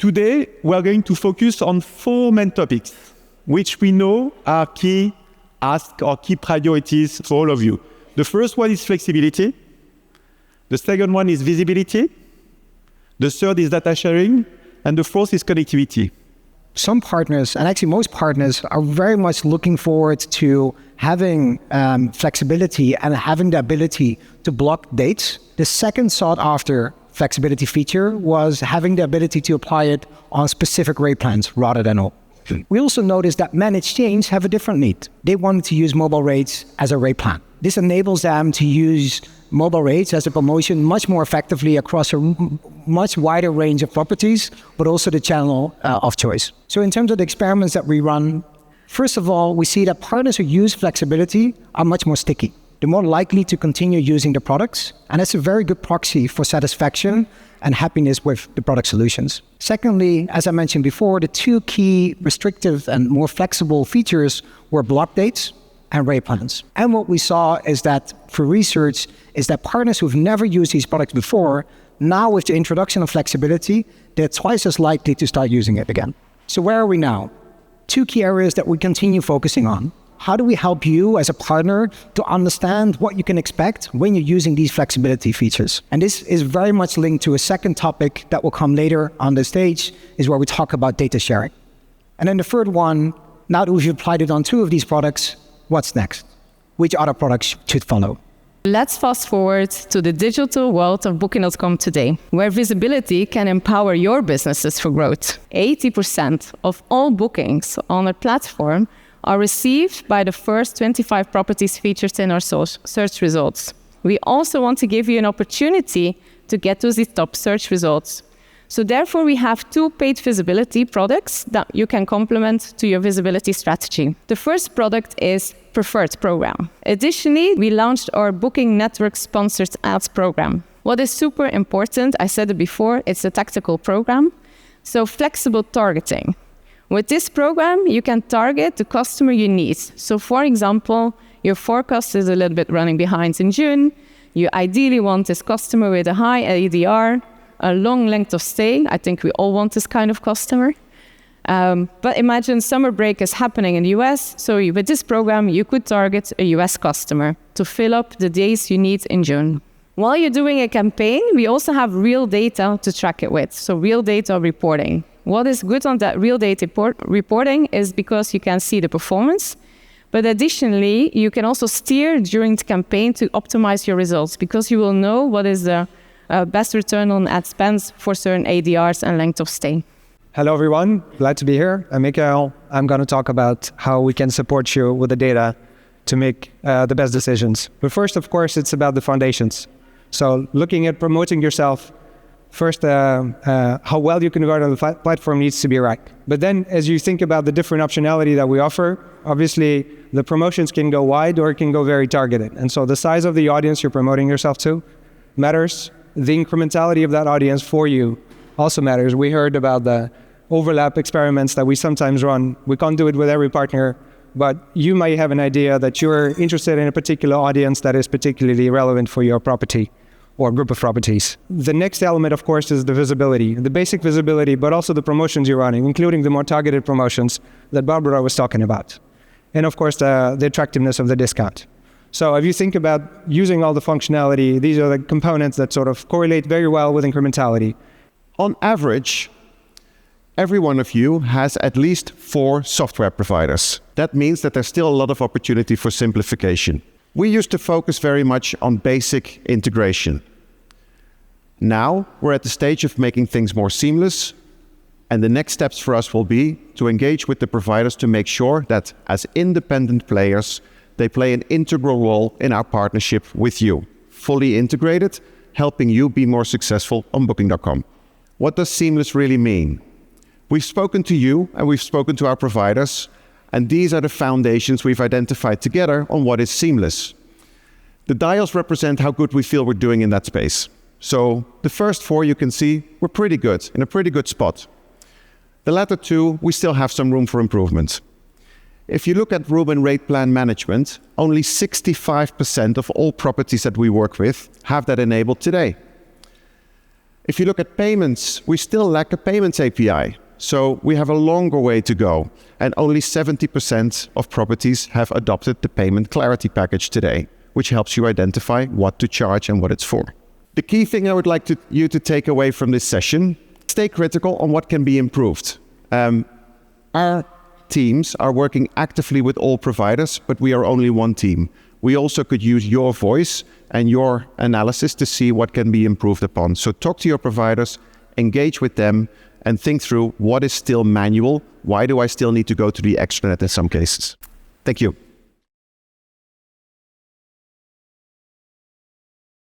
Today, we're going to focus on 4 main topics, which we know are key asks or key priorities for all of you. The first one is flexibility. The second one is visibility. The third is data sharing. And the fourth is connectivity. Some partners, and actually most partners, are very much looking forward to having flexibility and having the ability to block dates. The second sought after flexibility feature was having the ability to apply it on specific rate plans rather than all. We also noticed that managed chains have a different need. They wanted to use mobile rates as a rate plan. This enables them to use mobile rates as a promotion much more effectively across a much wider range of properties, but also the channel of choice. So in terms of the experiments that we run, first of all, we see that partners who use flexibility are much more sticky. They're more likely to continue using the products, and it's a very good proxy for satisfaction and happiness with the product solutions. Secondly, as I mentioned before, the 2 key restrictive and more flexible features were block dates and rate plans. And what we saw is that for research is that partners who've never used these products before, now with the introduction of flexibility, they're twice as likely to start using it again. So where are we now? 2 key areas that we continue focusing on. How do we help you as a partner to understand what you can expect when you're using these flexibility features? And this is very much linked to a second topic that will come later on the stage, is where we talk about data sharing. And then the third one, now that we've applied it on 2 of these products, what's next? Which other products should follow? Let's fast forward to the digital world of Booking.com today, where visibility can empower your businesses for growth. 80% of all bookings on our platform are received by the first 25 properties featured in our search results. We also want to give you an opportunity to get to these top search results. So therefore, we have 2 paid visibility products that you can complement to your visibility strategy. The first product is Preferred Program. Additionally, we launched our Booking Network Sponsored Ads program. What is super important, I said it before, it's a tactical program, so flexible targeting. With this program, you can target the customer you need. So for example, your forecast is a little bit running behind in June. You ideally want this customer with a high ADR, a long length of stay. I think we all want this kind of customer. But imagine summer break is happening in the US. So with this program, you could target a US customer to fill up the days you need in June. While you're doing a campaign, we also have real data to track it with. So real data reporting. What is good on that real data reporting is because you can see the performance, but additionally, you can also steer during the campaign to optimize your results because you will know what is the best return on ad spend for certain ADRs and length of stay. Hello everyone, glad to be here. I'm Mikael. I'm going to talk about how we can support you with the data to make the best decisions. But first, of course, it's about the foundations. So looking at promoting yourself, first, how well you convert on the platform needs to be right. But then as you think about the different optionality that we offer, obviously the promotions can go wide or it can go very targeted. And so the size of the audience you're promoting yourself to matters. The incrementality of that audience for you also matters. We heard about the overlap experiments that we sometimes run. We can't do it with every partner, but you might have an idea that you're interested in a particular audience that is particularly relevant for your property or group of properties. The next element, of course, is the visibility, the basic visibility, but also the promotions you're running, including the more targeted promotions that Barbara was talking about. And of course, the attractiveness of the discount. So if you think about using all the functionality, these are the components that sort of correlate very well with incrementality. On average, every one of you has at least 4 software providers. That means that there's still a lot of opportunity for simplification. We used to focus very much on basic integration. Now we're at the stage of making things more seamless, and the next steps for us will be to engage with the providers to make sure that as independent players, they play an integral role in our partnership with you, fully integrated, helping you be more successful on Booking.com. What does seamless really mean? We've spoken to you and we've spoken to our providers, and these are the foundations we've identified together on what is seamless. The dials represent how good we feel we're doing in that space. So the first 4 you can see, we're pretty good, in a pretty good spot. The latter 2, we still have some room for improvement. If you look at room and rate plan management, only 65% of all properties that we work with have that enabled today. If you look at payments, we still lack a payments API. So we have a longer way to go. And only 70% of properties have adopted the payment clarity package today, which helps you identify what to charge and what it's for. The key thing I would like you to take away from this session, stay critical on what can be improved. Our teams are working actively with all providers, but we are only one team. We also could use your voice and your analysis to see what can be improved upon. So talk to your providers, engage with them, and think through what is still manual. Why do I still need to go to the extranet in some cases? Thank you.